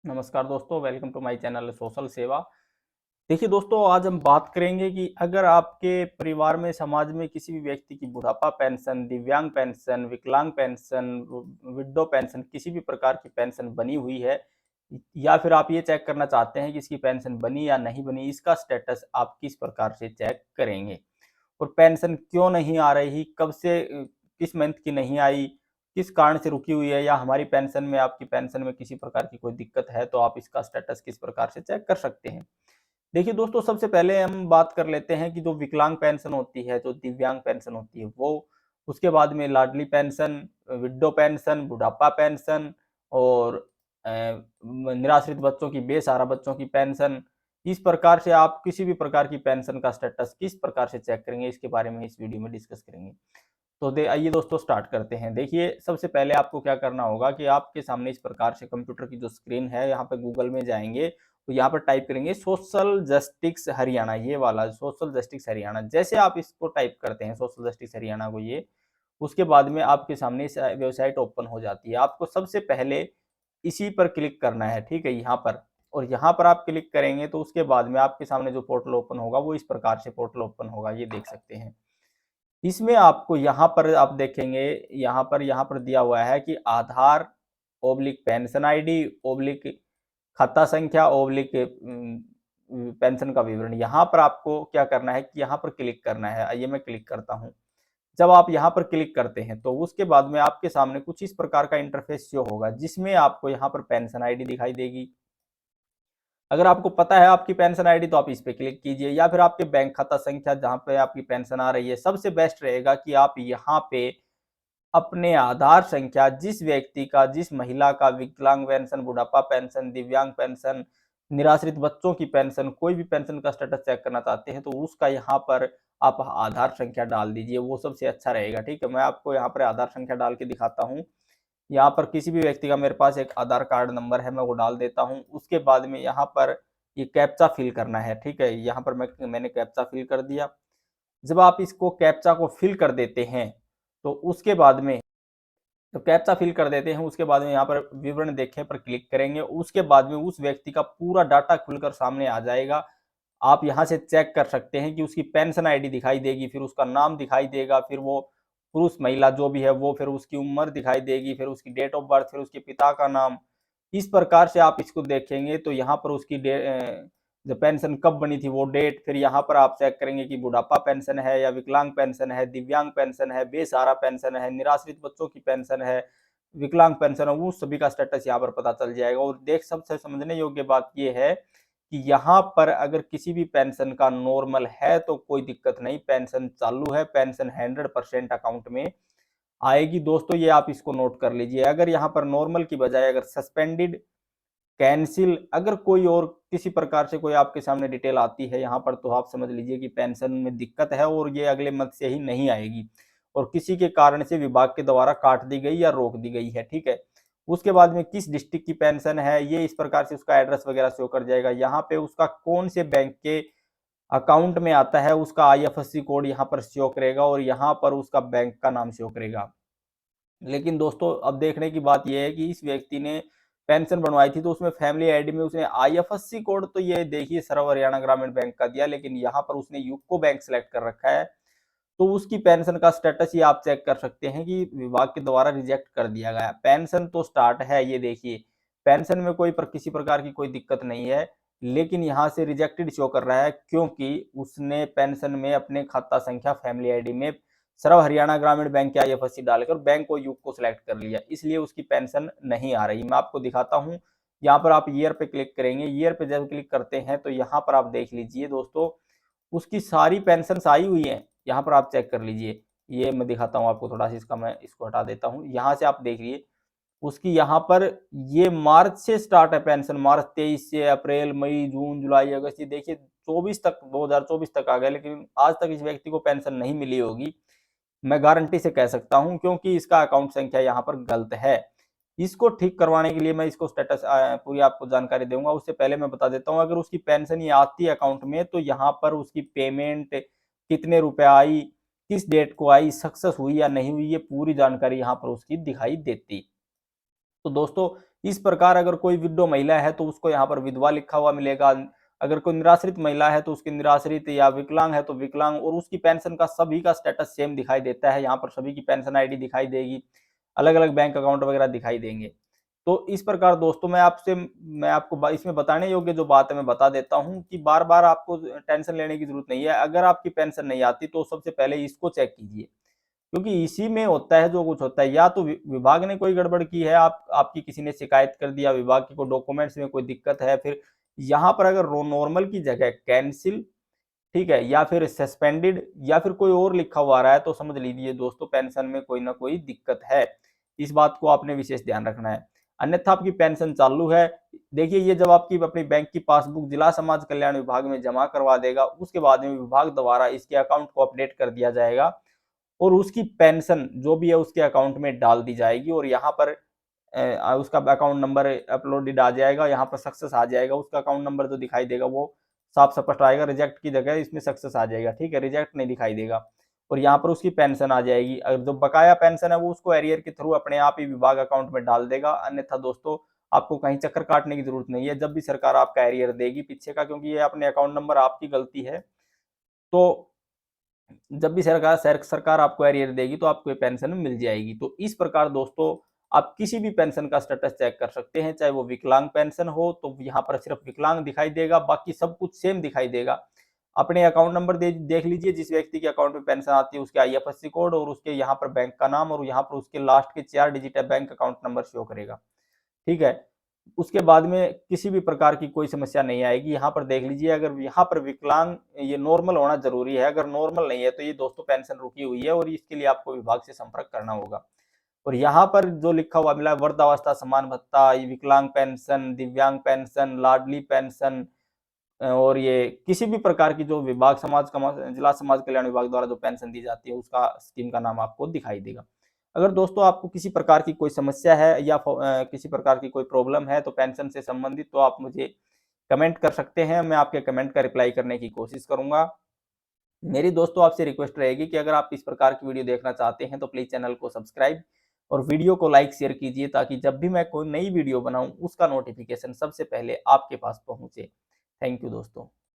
नमस्कार दोस्तों, welcome to my channel social Seva. देखिए दोस्तों, आज हम बात करेंगे कि अगर आपके परिवार में, समाज में किसी भी व्यक्ति की बुढ़ापा पेंशन, दिव्यांग पेंशन, विकलांग पेंशन, विडो पेंशन, किसी भी प्रकार की पेंशन बनी हुई है, या फिर आप ये चेक करना चाहते हैं कि इसकी पेंशन बनी या नहीं बनी, इसका स्टेटस आप किस प्रकार से चेक करेंगे। और पेंशन क्यों नहीं आ रही, कब से किस मंथ की नहीं आई, किस कारण से रुकी हुई है, या हमारी पेंशन में, आपकी पेंशन में किसी प्रकार की कोई दिक्कत है, तो आप इसका स्टेटस किस प्रकार से चेक कर सकते हैं। देखिए दोस्तों, सबसे पहले हम बात कर लेते हैं कि जो विकलांग पेंशन होती है, जो दिव्यांग पेंशन होती है, वो, उसके बाद में लाडली पेंशन, विडो पेंशन, बुढ़ापा पेंशन, और निराश्रित बच्चों की, बेसहारा बच्चों की पेंशन। इस प्रकार से आप किसी भी प्रकार की पेंशन का स्टेटस किस प्रकार से चेक करेंगे, इसके बारे में इस वीडियो में डिस्कस करेंगे। तो आइए दोस्तों, स्टार्ट करते हैं। देखिए, सबसे पहले आपको क्या करना होगा कि आपके सामने इस प्रकार से कंप्यूटर की जो स्क्रीन है, यहाँ पे गूगल में जाएंगे, तो यहाँ पर टाइप करेंगे सोशल जस्टिस हरियाणा, ये वाला सोशल जस्टिस हरियाणा। जैसे आप इसको टाइप करते हैं, सोशल जस्टिस हरियाणा को, ये, उसके बाद में आपके सामने इस वेबसाइट ओपन हो जाती है। आपको सबसे पहले इसी पर क्लिक करना है, ठीक है, यहाँ पर। और यहाँ पर आप क्लिक करेंगे तो उसके बाद में आपके सामने जो पोर्टल ओपन होगा, वो इस प्रकार से पोर्टल ओपन होगा, ये देख सकते हैं। इसमें आपको यहाँ पर आप देखेंगे, यहाँ पर दिया हुआ है कि आधार ओब्लिक पेंशन आईडी ओब्लिक खाता संख्या ओब्लिक पेंशन का विवरण। यहाँ पर आपको क्या करना है कि यहाँ पर क्लिक करना है। आइए मैं क्लिक करता हूँ। जब आप यहाँ पर क्लिक करते हैं तो उसके बाद में आपके सामने कुछ इस प्रकार का इंटरफेस शो होगा, जिसमें आपको यहाँ पर पेंशन आईडी दिखाई देगी। अगर आपको पता है आपकी पेंशन आईडी, तो आप इस पे क्लिक कीजिए, या फिर आपके बैंक खाता संख्या जहाँ पे आपकी पेंशन आ रही है। सबसे बेस्ट रहेगा कि आप यहाँ पे अपने आधार संख्या, जिस व्यक्ति का, जिस महिला का विकलांग पेंशन, बुढ़ापा पेंशन, दिव्यांग पेंशन, निराश्रित बच्चों की पेंशन, कोई भी पेंशन का स्टेटस चेक करना चाहते हैं, तो उसका यहाँ पर आप आधार संख्या डाल दीजिए, वो सबसे अच्छा रहेगा। ठीक है, मैं आपको यहाँ पर आधार संख्या डाल के दिखाता हूँ। यहाँ पर किसी भी व्यक्ति का मेरे पास एक आधार कार्ड नंबर है, मैं वो डाल देता हूँ। उसके बाद में यहाँ पर ये कैप्चा फिल करना है, ठीक है। यहाँ पर मैंने कैप्चा फिल कर दिया। जब आप इसको कैप्चा को फिल कर देते हैं, तो उसके बाद में, तो कैप्चा फिल कर देते हैं, उसके बाद में यहाँ पर विवरण देखें पर क्लिक करेंगे। उसके बाद में उस व्यक्ति का पूरा डाटा खुलकर सामने आ जाएगा। आप यहाँ से चेक कर सकते हैं कि उसकी पेंशन आईडी दिखाई देगी, फिर उसका नाम दिखाई देगा, फिर वो पुरुष महिला जो भी है वो, फिर उसकी उम्र दिखाई देगी, फिर उसकी डेट ऑफ बर्थ, फिर उसके पिता का नाम। इस प्रकार से आप इसको देखेंगे तो यहाँ पर उसकी जो पेंशन कब बनी थी वो डेट, फिर यहाँ पर आप चेक करेंगे कि बुढ़ापा पेंशन है या विकलांग पेंशन है, दिव्यांग पेंशन है, बेसहारा पेंशन है, निराश्रित बच्चों की पेंशन है, विकलांग पेंशन है, वो सभी का स्टेटस यहाँ पर पता चल जाएगा। और देख, सबसे समझने योग्य बात ये है कि यहाँ पर अगर किसी भी पेंशन का नॉर्मल है तो कोई दिक्कत नहीं, पेंशन चालू है, पेंशन 100% अकाउंट में आएगी। दोस्तों, ये आप इसको नोट कर लीजिए। अगर यहाँ पर नॉर्मल की बजाय अगर सस्पेंडेड, कैंसिल, अगर कोई और किसी प्रकार से कोई आपके सामने डिटेल आती है यहाँ पर, तो आप समझ लीजिए कि पेंशन में दिक्कत है और ये अगले मंथ से ही नहीं आएगी, और किसी के कारण से विभाग के द्वारा काट दी गई या रोक दी गई है, ठीक है। उसके बाद में किस डिस्ट्रिक्ट की पेंशन है, ये इस प्रकार से उसका एड्रेस वगैरह शो कर जाएगा। यहाँ पे उसका कौन से बैंक के अकाउंट में आता है, उसका आईएफएससी कोड यहाँ पर शो करेगा, और यहाँ पर उसका बैंक का नाम शो करेगा। लेकिन दोस्तों, अब देखने की बात यह है कि इस व्यक्ति ने पेंशन बनवाई थी, तो उसमें फैमिली आईडी में उसने आईएफएससी कोड, तो ये देखिए सर्व हरियाणा ग्रामीण बैंक का दिया, लेकिन यहाँ पर उसने यूको बैंक सेलेक्ट कर रखा है। तो उसकी पेंशन का स्टेटस ये आप चेक कर सकते हैं कि विभाग के द्वारा रिजेक्ट कर दिया गया। पेंशन तो स्टार्ट है, ये देखिए, पेंशन में किसी प्रकार की कोई दिक्कत नहीं है, लेकिन यहाँ से रिजेक्टेड शो कर रहा है, क्योंकि उसने पेंशन में अपने खाता संख्या, फैमिली आईडी में सर्व हरियाणा ग्रामीण बैंक के आईएफएससी डालकर बैंक को, युग को सिलेक्ट कर लिया, इसलिए उसकी पेंशन नहीं आ रही। मैं आपको दिखाता हूँ। यहाँ पर आप ईयर पे क्लिक करेंगे। ईयर पे जब क्लिक करते हैं तो यहाँ पर आप देख लीजिए दोस्तों, उसकी सारी पेंशन आई हुई है। यहाँ पर आप चेक कर लीजिए। ये मैं दिखाता हूँ आपको थोड़ा सा, इसका मैं इसको हटा देता हूँ। यहाँ से आप देखिए उसकी, यहाँ पर ये मार्च से स्टार्ट है पेंशन, मार्च 23 से अप्रैल, मई, जून, जुलाई, अगस्त, ये देखिए 24 तक, 2024 तक आ गया, लेकिन आज तक इस व्यक्ति को पेंशन नहीं मिली होगी। मैं गारंटी से कह सकता हूं, क्योंकि इसका अकाउंट संख्या यहाँ पर गलत है। इसको ठीक करवाने के लिए मैं इसको स्टेटस पूरी आपको जानकारी दूंगा। उससे पहले मैं बता देता हूं, अगर उसकी पेंशन ये आती है अकाउंट में, तो यहाँ पर उसकी पेमेंट कितने रुपए आई, किस डेट को आई, सक्सेस हुई या नहीं हुई, ये पूरी जानकारी यहाँ पर उसकी दिखाई देती। तो दोस्तों, इस प्रकार अगर कोई विडो महिला है तो उसको यहाँ पर विधवा लिखा हुआ मिलेगा। अगर कोई निराश्रित महिला है तो उसकी निराश्रित, या विकलांग है तो विकलांग, और उसकी पेंशन का सभी का स्टेटस सेम दिखाई देता है। यहाँ पर सभी की पेंशन आईडी दिखाई देगी, अलग अलग बैंक अकाउंट वगैरह दिखाई देंगे। तो इस प्रकार दोस्तों मैं आपको इसमें बताने योग्य जो बात है मैं बता देता हूँ कि बार बार आपको टेंशन लेने की जरूरत नहीं है। अगर आपकी पेंशन नहीं आती तो सबसे पहले इसको चेक कीजिए, क्योंकि इसी में होता है जो कुछ होता है। या तो विभाग ने कोई गड़बड़ की है, आपकी किसी ने शिकायत कर दिया, विभाग के कोई डॉक्यूमेंट्स में कोई दिक्कत है, फिर यहाँ पर अगर नॉर्मल की जगह कैंसिल, ठीक है, या फिर सस्पेंडेड, या फिर कोई और लिखा हुआ आ रहा है, तो समझ लीजिए दोस्तों पेंशन में कोई ना कोई दिक्कत है। इस बात को आपने विशेष ध्यान रखना है। अन्यथा आपकी पेंशन चालू है। देखिए, ये जब आपकी अपनी बैंक की पासबुक जिला समाज कल्याण विभाग में जमा करवा देगा, उसके बाद में विभाग द्वारा इसके अकाउंट को अपडेट कर दिया जाएगा और उसकी पेंशन जो भी है उसके अकाउंट में डाल दी जाएगी। और यहाँ पर उसका अकाउंट नंबर अपलोडेड आ जाएगा, यहाँ पर सक्सेस आ जाएगा। उसका अकाउंट नंबर जो दिखाई देगा वो साफ स्पष्ट आएगा, रिजेक्ट की जगह इसमें सक्सेस आ जाएगा, ठीक है, रिजेक्ट नहीं दिखाई देगा। और यहाँ पर उसकी पेंशन आ जाएगी। अगर जो बकाया पेंशन है वो उसको एरियर के थ्रू अपने आप ही विभाग अकाउंट में डाल देगा। अन्यथा दोस्तों आपको कहीं चक्कर काटने की जरूरत नहीं है। जब भी सरकार आपका एरियर देगी पीछे का, क्योंकि ये अपने अकाउंट नंबर आपकी गलती है, तो जब भी सरकार आपको एरियर देगी तो आपको पेंशन मिल जाएगी। तो इस प्रकार दोस्तों आप किसी भी पेंशन का स्टेटस चेक कर सकते हैं, चाहे वो विकलांग पेंशन हो तो यहाँ पर सिर्फ विकलांग दिखाई देगा, बाकी सब कुछ सेम दिखाई देगा। अपने अकाउंट नंबर देख लीजिए, जिस व्यक्ति के अकाउंट में पेंशन आती है उसके IFSC कोड और उसके यहाँ पर बैंक का नाम, और यहाँ पर उसके लास्ट के 4 digit bank account number show करेगा, ठीक है। उसके बाद में किसी भी प्रकार की कोई समस्या नहीं आएगी। यहाँ पर देख लीजिए, अगर यहाँ पर विकलांग ये नॉर्मल होना जरूरी है, अगर नॉर्मल नहीं है तो ये दोस्तों पेंशन रुकी हुई है और इसके लिए आपको विभाग से संपर्क करना होगा। और यहाँ पर जो लिखा हुआ मिला है वृद्धावस्था सम्मान भत्ता, विकलांग पेंशन, दिव्यांग पेंशन, लाडली पेंशन, और ये किसी भी प्रकार की जो विभाग जिला समाज कल्याण विभाग द्वारा जो पेंशन दी जाती है उसका स्कीम का नाम आपको दिखाई देगा। अगर दोस्तों आपको किसी प्रकार की कोई समस्या है या किसी प्रकार की कोई प्रॉब्लम है तो पेंशन से संबंधित, तो आप मुझे कमेंट कर सकते हैं, मैं आपके कमेंट का रिप्लाई करने की कोशिश करूंगा। मेरी दोस्तों आपसे रिक्वेस्ट रहेगी कि अगर आप इस प्रकार की वीडियो देखना चाहते हैं तो प्लीज चैनल को सब्सक्राइब और वीडियो को लाइक शेयर कीजिए, ताकि जब भी मैं कोई नई वीडियो बनाऊं उसका नोटिफिकेशन सबसे पहले आपके पास पहुंचे। थैंक यू दोस्तों।